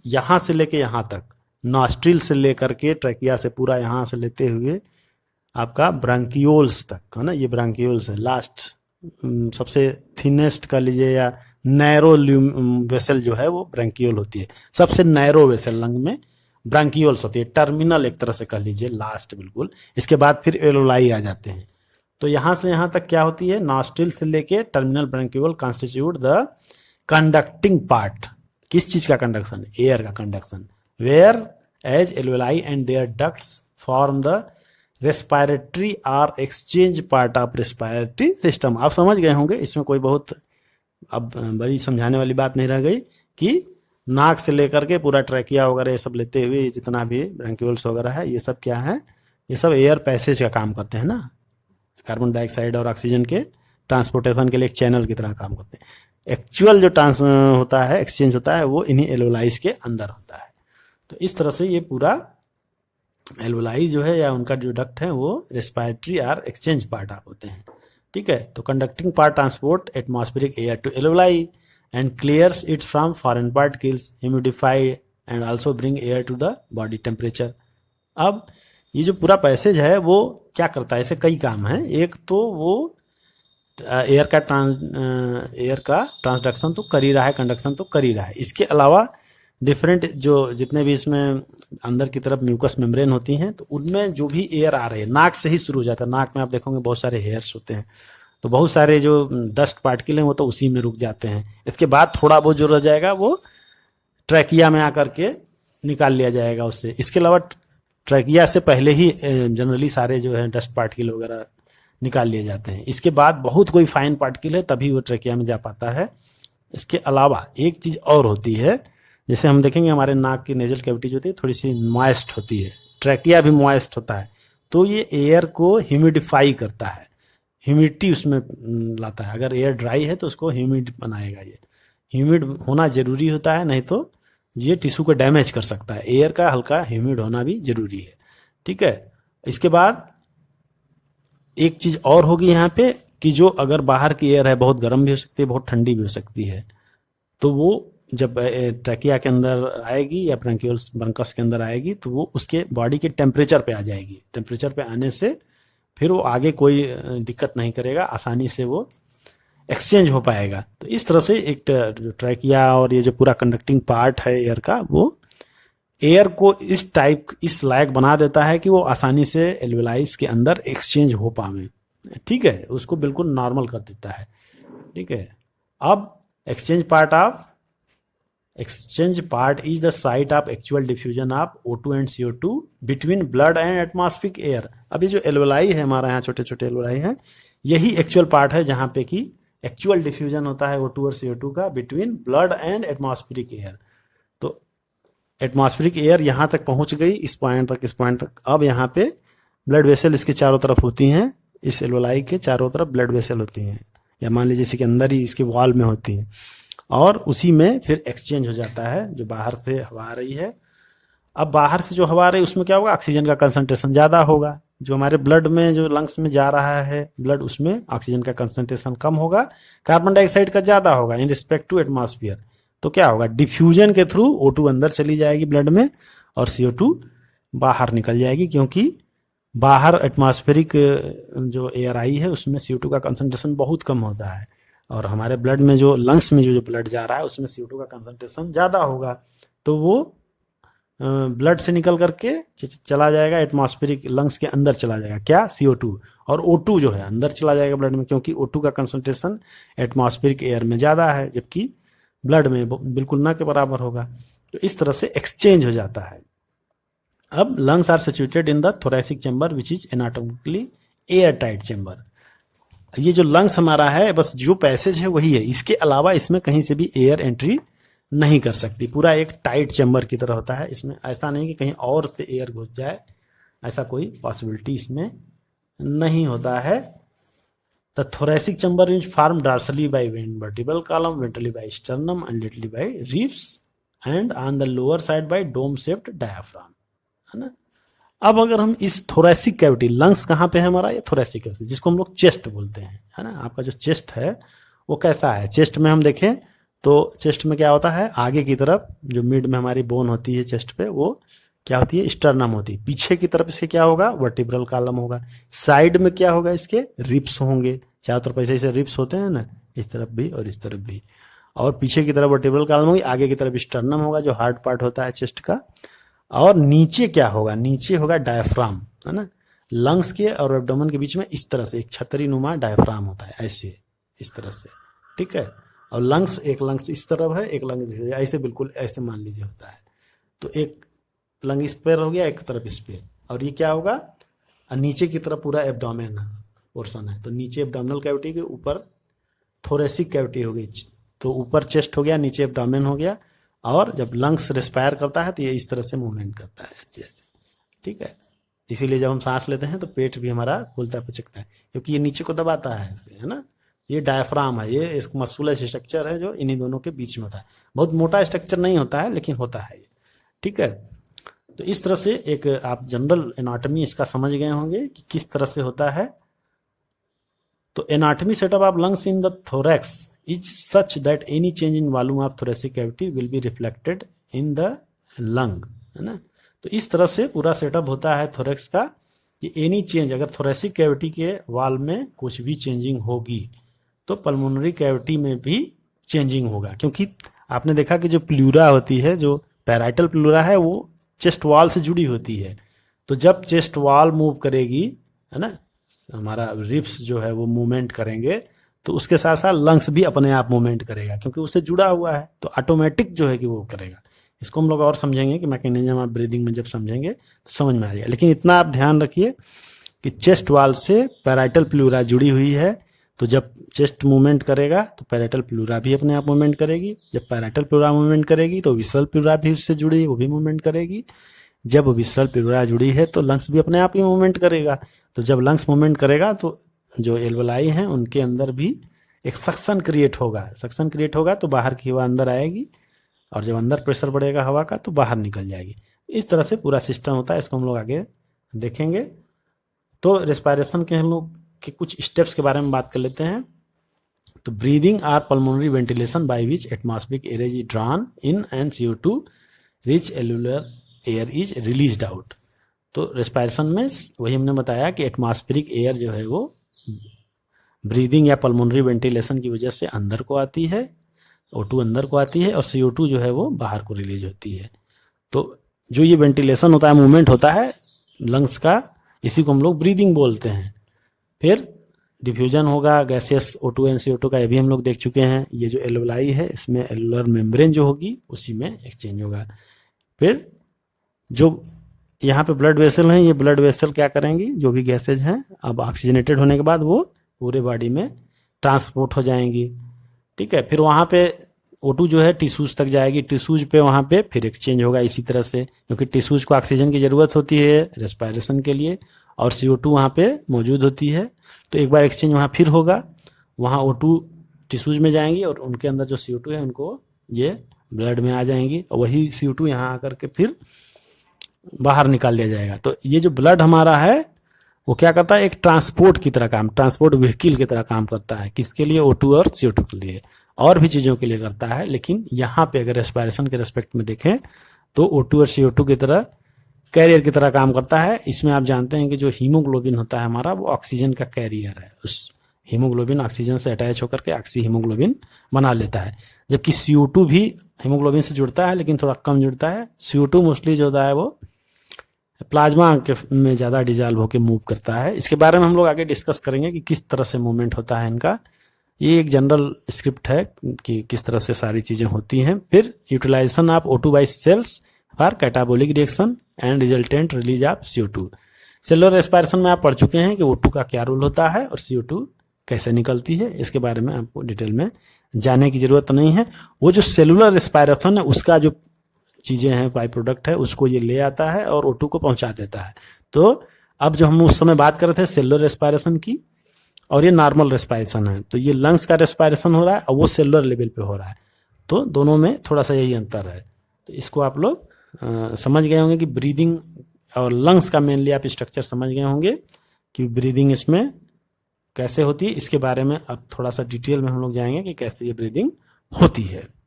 यहाँ से लेके यहाँ तक, नॉस्ट्रिल से लेकर के ट्रैकिया से पूरा यहाँ से लेते हुए आपका ब्रांकियोल्स तक, है ना, ये ब्रांकियोल्स है लास्ट, सबसे थिनेस्ट कर लीजिए या नैरो वेसल जो है वो ब्रांकियोल होती है, सबसे नैरो वेसल लंग में ब्रांकियोल्स होती है, टर्मिनल एक तरह से कह लीजिए, लास्ट बिल्कुल। इसके बाद फिर एलोलाई आ जाते हैं। तो यहां से यहां तक क्या होती है, नॉस्ट्रिल से लेके terminal bronchiole constitute the conducting part. किस चीज का कंडक्शन? एयर का conduction. Whereas alveoli and their ducts form the respiratory are exchange part of respiratory system. आप समझ गए होंगे, इसमें कोई बहुत अब बड़ी समझाने वाली बात नहीं रह गई कि नाक से लेकर के पूरा ट्रैकिया वगैरह ये सब लेते हुए जितना भी ब्रांक्यूल्स वगैरह है, ये सब क्या है, ये सब एयर पैसेज का काम करते हैं ना, कार्बन डाइऑक्साइड और ऑक्सीजन के ट्रांसपोर्टेशन के लिए एक चैनल की तरह काम करते हैं। एक्चुअल जो ट्रांस होता है, एक्सचेंज होता है, वो इन्हीं एलोलाइज के अंदर होता है। तो इस तरह से ये पूरा एल्वोलाई जो है या उनका जो डक्ट है वो रेस्पायरेटरी आर एक्सचेंज पार्ट आप होते हैं। ठीक है, तो conducting part transport atmospheric air to alveoli and clears it from foreign particles, humidify and also bring air to the body temperature. अब ये जो पूरा पैसेज है वो क्या करता है, ऐसे कई काम हैं। एक तो वो एयर का ट्रांसडक्शन तो कर ही रहा है, कंडक्शन तो कर ही रहा है। इसके अलावा डिफरेंट जो जितने भी इसमें अंदर की तरफ म्यूकस मेम्ब्रेन होती हैं, तो उनमें जो भी एयर आ रहे हैं, नाक से ही शुरू हो जाता है। नाक में आप देखोगे बहुत सारे हेयर्स होते हैं, तो बहुत सारे जो डस्ट पार्टिकल हैं वो तो उसी में रुक जाते हैं। इसके बाद थोड़ा बहुत जो रह जाएगा वो ट्रैकिया में आकर के निकाल लिया जाएगा उससे। इसके अलावा ट्रैकिया से पहले ही जनरली सारे जो है डस्ट पार्टिकल वगैरह निकाल लिए जाते हैं। इसके बाद बहुत कोई फाइन पार्टिकल है तभी वो ट्रैकिया में जा पाता है। इसके अलावा एक चीज और होती है, जैसे हम देखेंगे हमारे नाक की नेजल कैविटी जो होती है थोड़ी सी मॉइस्ट होती है, ट्रैकिया भी मॉइस्ट होता है, तो ये एयर को ह्यूमिडिफाई करता है, ह्यूमिडिटी उसमें लाता है। अगर एयर ड्राई है तो उसको ह्यूमिड बनाएगा। ये ह्यूमिड होना जरूरी होता है, नहीं तो ये टिश्यू को डैमेज कर सकता है। एयर का हल्का ह्यूमिड होना भी जरूरी है। ठीक है, इसके बाद एक चीज और होगी यहाँ पे कि जो अगर बाहर की एयर है बहुत गर्म भी हो सकती है, बहुत ठंडी भी हो सकती है, तो वो जब ट्रैकिया के अंदर आएगी या ब्रांकियोल्स ब्रंकस के अंदर आएगी तो वो उसके बॉडी के टेम्परेचर पे आ जाएगी। टेम्परेचर पे आने से फिर वो आगे कोई दिक्कत नहीं करेगा, आसानी से वो एक्सचेंज हो पाएगा। तो इस तरह से एक ट्रैकिया और ये जो पूरा कंडक्टिंग पार्ट है एयर का, वो एयर को इस टाइप इस लायक बना देता है कि वो आसानी से एल्वेलाइज के अंदर एक्सचेंज हो पावे। ठीक है, उसको बिल्कुल नॉर्मल कर देता है। ठीक है, अब exchange part is the site of actual diffusion of O2 and CO2 between blood and atmospheric air. अब ये जो एल्वेलाई है हमारा, यहाँ छोटे छोटे एल्वेलाई हैं, यही एक्चुअल पार्ट है जहाँ पे कि एक्चुअल डिफ्यूजन होता है O2 और CO2 का between blood and atmospheric air. तो एटमॉस्फेरिक एयर यहाँ तक पहुंच गई, इस पॉइंट तक, इस पॉइंट तक। अब यहाँ पे ब्लड वेसल इसके चारों तरफ होती हैं, इस एल्वेलाई के चारों तरफ ब्लड वेसल होती हैं, या मान लीजिए इसके अंदर ही इसके वॉल में होती हैं, और उसी में फिर एक्सचेंज हो जाता है जो बाहर से हवा आ रही है। अब बाहर से जो हवा आ रही है उसमें क्या होगा, ऑक्सीजन का कंसंट्रेशन ज़्यादा होगा। जो हमारे ब्लड में जो लंग्स में जा रहा है ब्लड, उसमें ऑक्सीजन का कंसंट्रेशन कम होगा, कार्बन डाइऑक्साइड का ज़्यादा होगा इन रिस्पेक्ट टू एटमॉस्फेयर। तो क्या होगा, डिफ्यूजन के थ्रू O2 अंदर चली जाएगी ब्लड में और CO2 बाहर निकल जाएगी, क्योंकि बाहर एटमॉस्फेरिक जो एयर आई है उसमें CO2 का कंसंट्रेशन बहुत कम होता है, और हमारे ब्लड में जो लंग्स में जो ब्लड जा रहा है उसमें CO2 का कंसंट्रेशन ज़्यादा होगा। तो वो ब्लड से निकल करके चला जाएगा एटमॉस्फेरिक लंग्स के अंदर चला जाएगा, क्या, CO2, और O2 जो है अंदर चला जाएगा ब्लड में, क्योंकि O2 का कंसंट्रेशन एटमॉस्फेरिक एयर में ज़्यादा है जबकि ब्लड में बिल्कुल ना के बराबर होगा। तो इस तरह से एक्सचेंज हो जाता है। अब lungs are situated in the thoracic chamber which is anatomically air tight chamber. ये जो लंग्स हमारा है, बस जो पैसेज है वही है, इसके अलावा इसमें कहीं से भी एयर एंट्री नहीं कर सकती। पूरा एक टाइट चैम्बर की तरह होता है, इसमें ऐसा नहीं कि कहीं और से एयर घुस जाए, ऐसा कोई पॉसिबिलिटी इसमें नहीं होता है। The thoracic chamber is form dorsally by vertebral column, ventrally by sternum and laterally by ribs and on the lower side by dome shaped diaphragm, है ना। अब अगर हम इस थोरैसिक कैविटी, लंग्स कहाँ पे है हमारा, ये थोरैसिक कैविटी जिसको हम लोग चेस्ट बोलते हैं, है ना। आपका जो चेस्ट है वो कैसा है, चेस्ट में हम देखें तो चेस्ट में क्या होता है, आगे की तरफ जो मिड में हमारी बोन होती है चेस्ट पे, वो क्या होती है, स्टर्नम होती है। पीछे की तरफ इसके क्या होगा, वर्टिब्रल कॉलम होगा। साइड में क्या होगा, इसके रिब्स होंगे, चारों तरफ ऐसे ऐसे रिब्स होते हैं ना, इस तरफ भी और इस तरफ भी। और पीछे की तरफ वर्टिब्रल कॉलम होगी, आगे की तरफ स्टर्नम होगा जो हार्ड पार्ट होता है चेस्ट का। और नीचे क्या होगा, नीचे होगा डायफ्राम, है ना। लंग्स के और एब्डोमेन के बीच में इस तरह से एक छतरी नुमा डायफ्राम होता है, ऐसे इस तरह से, ठीक है। और लंग्स, एक लंग्स इस तरफ है, एक लंग्स ऐसे, बिल्कुल ऐसे मान लीजिए होता है। तो एक लंग इस पर हो गया, एक तरफ इस पे, और ये क्या होगा, और नीचे की तरफ पूरा एब्डोमेन पोर्शन है। तो नीचे एब्डोमिनल कैविटी के ऊपर थोरेसिक कैविटी हो गई, तो ऊपर चेस्ट हो गया, नीचे एब्डोमेन हो गया। और जब लंग्स रेस्पायर करता है तो ये इस तरह से मूवमेंट करता है, ऐसे ऐसे, ठीक है। इसीलिए जब हम सांस लेते हैं तो पेट भी हमारा फूलता पचकता है, क्योंकि ये नीचे को दबाता है ऐसे, है ना। ये डायफ्राम है, ये एक मस्कुलस स्ट्रक्चर है जो इन्हीं दोनों के बीच में होता है। बहुत मोटा स्ट्रक्चर नहीं होता है, लेकिन होता है ये, ठीक है। तो इस तरह से एक आप जनरल एनाटॉमी इसका समझ गए होंगे कि किस तरह से होता है। तो anatomy setup of lungs in the thorax is such that any change in volume of thoracic cavity will be reflected in the lung, है ना। तो इस तरह से पूरा सेटअप होता है थोरैक्स का कि एनी चेंज, अगर थोरेसिक कैविटी के वॉल में कुछ भी चेंजिंग होगी तो पल्मोनरी कैविटी में भी चेंजिंग होगा। क्योंकि आपने देखा कि जो प्लूरा होती है, जो पैराइटल प्लूरा है, वो चेस्ट वॉल से जुड़ी होती है। तो जब चेस्ट वॉल मूव करेगी, है ना, हमारा रिब्स जो है वो मूवमेंट करेंगे, तो उसके साथ साथ लंग्स भी अपने आप मूवमेंट करेगा, क्योंकि उससे जुड़ा हुआ है, तो ऑटोमेटिक जो है कि वो करेगा। इसको हम लोग और समझेंगे कि मैकेनिज्म ऑफ ब्रीदिंग में जब समझेंगे तो समझ में आ जाएगा। लेकिन इतना आप ध्यान रखिए कि चेस्ट वॉल से पैराइटल प्लूरा जुड़ी हुई है, तो जब चेस्ट मूवमेंट करेगा तो पैराइटल प्लूरा भी अपने आप मूवमेंट करेगी। जब पैराइटल प्लूरा मूवमेंट करेगी तो विसरल प्लूरा भी उससे जुड़ी है, वो भी मूवमेंट करेगी। जब विसरल प्लूरा जुड़ी है तो लंग्स भी अपने आप ही मूवमेंट करेगा। तो जब लंग्स मूवमेंट करेगा तो जो एल्वेलाई हैं उनके अंदर भी एक सक्शन क्रिएट होगा। सक्शन क्रिएट होगा तो बाहर की हवा अंदर आएगी, और जब अंदर प्रेशर बढ़ेगा हवा का तो बाहर निकल जाएगी। इस तरह से पूरा सिस्टम होता है, इसको हम लोग आगे देखेंगे। तो रेस्पायरेशन के हम लोग के कुछ स्टेप्स के बारे में बात कर लेते हैं। तो breathing or pulmonary ventilation by which atmospheric air is drawn in and CO2 rich alveolar air is released out. तो रेस्पायरेशन में वही हमने बताया कि एटमॉस्फेरिक एयर जो है वो ब्रीदिंग या पल्मोनरी वेंटिलेशन की वजह से अंदर को आती है, O2 अंदर को आती है, और CO2 जो है वो बाहर को रिलीज होती है। तो जो ये वेंटिलेशन होता है, मूवमेंट होता है लंग्स का, इसी को हम लोग ब्रीदिंग बोलते हैं। फिर डिफ्यूजन होगा गैसियस O2 एंड CO2 का, ये भी हम लोग देख चुके हैं। ये जो एल्वेलाई है इसमें एलुलर मेम्ब्रेन जो होगी उसी में एक्सचेंज होगा। फिर जो यहाँ पे ब्लड वेसल हैं, ये ब्लड वेसल क्या करेंगी, जो भी गैसेज हैं अब ऑक्सीजनेटेड होने के बाद वो पूरे बॉडी में ट्रांसपोर्ट हो जाएंगी, ठीक है। फिर वहाँ पे O2 जो है टिश्यूज तक जाएगी, टिश्यूज पे वहाँ पे फिर एक्सचेंज होगा इसी तरह से, क्योंकि टिश्यूज को ऑक्सीजन की ज़रूरत होती है रेस्पायरेशन के लिए, और CO2 वहाँ पे मौजूद होती है। तो एक बार एक्सचेंज वहाँ फिर होगा, वहाँ O2 टिश्यूज में जाएंगी और उनके अंदर जो CO2 है उनको ये ब्लड में आ जाएंगी, और वही CO2 यहाँ आकर के फिर बाहर निकाल दिया जाएगा। तो ये जो ब्लड हमारा है वो क्या करता है, एक ट्रांसपोर्ट की तरह काम, ट्रांसपोर्ट व्हीकल की तरह काम करता है। किसके लिए, O2 और CO2 के लिए, और भी चीज़ों के लिए करता है। लेकिन यहाँ पे अगर रेस्पायरेशन के रेस्पेक्ट में देखें तो O2 और CO2 की तरह कैरियर की तरह काम करता है। इसमें आप जानते हैं कि जो हीमोग्लोबिन होता है हमारा, वो ऑक्सीजन का कैरियर है। उस हीमोग्लोबिन ऑक्सीजन से अटैच होकर के ऑक्सी हीमोग्लोबिन बना लेता है, जबकि CO2 भी हीमोग्लोबिन से जुड़ता है लेकिन थोड़ा कम जुड़ता है। CO2 मोस्टली जो होता है वो प्लाज्मा के में ज़्यादा डिजॉल्व होकर मूव करता है। इसके बारे में हम लोग आगे डिस्कस करेंगे कि किस तरह से मूवमेंट होता है इनका। ये एक जनरल स्क्रिप्ट है कि किस तरह से सारी चीज़ें होती हैं। फिर utilization of O2 by cells for catabolic reaction and resultant release of CO2। Cellular respiration में आप पढ़ चुके हैं कि O2 का क्या रोल होता है और CO2 कैसे निकलती है। इसके बारे में आपको डिटेल में जानने की जरूरत नहीं है। वो जो सेलुलर रेस्पायरेशन है उसका जो चीज़ें हैं, बाई प्रोडक्ट है, उसको ये ले आता है और O2 को पहुंचा देता है। तो अब जो हम उस समय बात कर रहे थे सेलुलर रेस्पायरेशन की, और ये नॉर्मल रेस्पायरेशन है, तो ये लंग्स का रेस्पायरेशन हो रहा है और वो सेलुलर लेवल पे हो रहा है। तो दोनों में थोड़ा सा यही अंतर है। तो इसको आप लोग समझ गए होंगे कि ब्रीदिंग और लंग्स का मेनली आप स्ट्रक्चर समझ गए होंगे कि ब्रीदिंग इसमें कैसे होती है। इसके बारे में अब थोड़ा सा डिटेल में हम लोग जाएंगे कि कैसे ये ब्रीदिंग होती है।